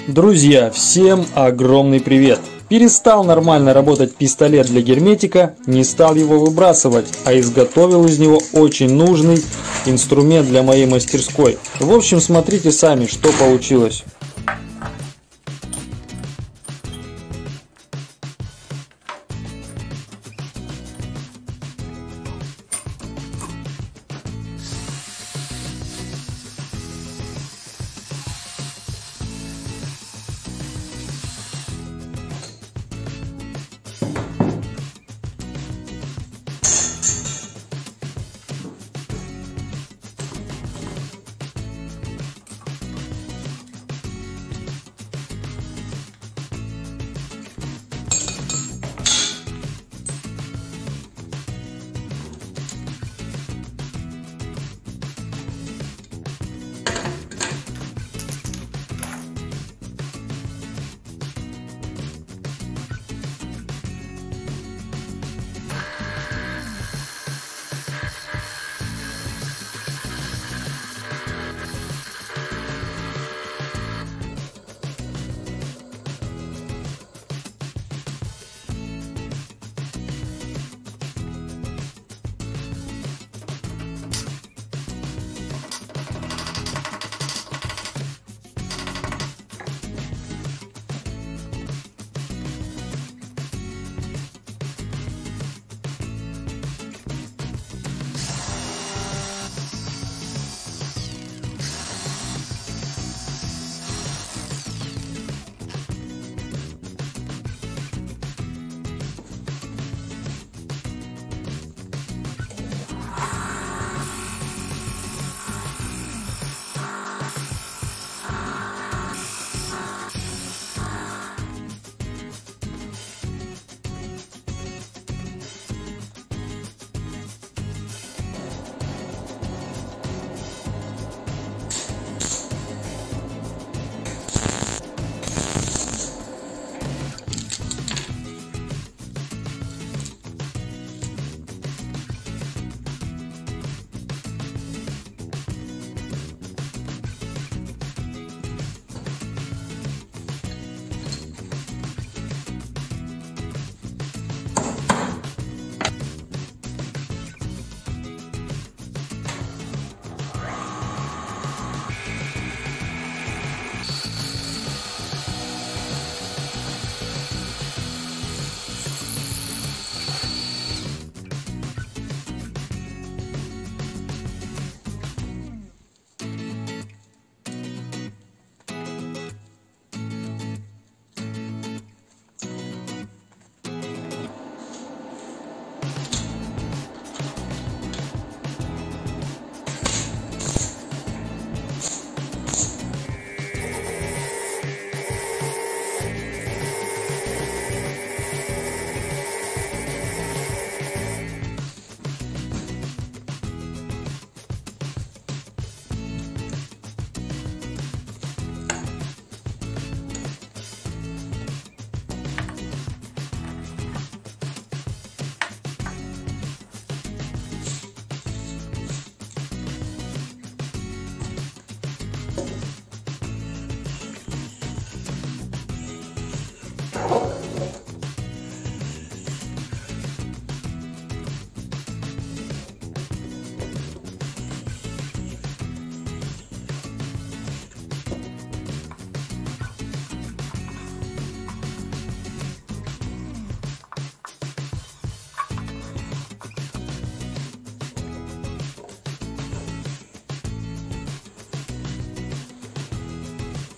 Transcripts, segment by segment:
Друзья, всем огромный привет! Перестал нормально работать пистолет для герметика, не стал его выбрасывать, а изготовил из него очень нужный инструмент для моей мастерской. В общем, смотрите сами, что получилось.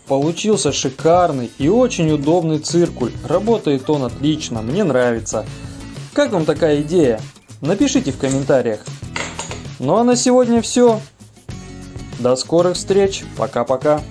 Получился шикарный и очень удобный циркуль. Работает он отлично, мне нравится. Как вам такая идея? Напишите в комментариях. Ну а на сегодня все. До скорых встреч. Пока-пока.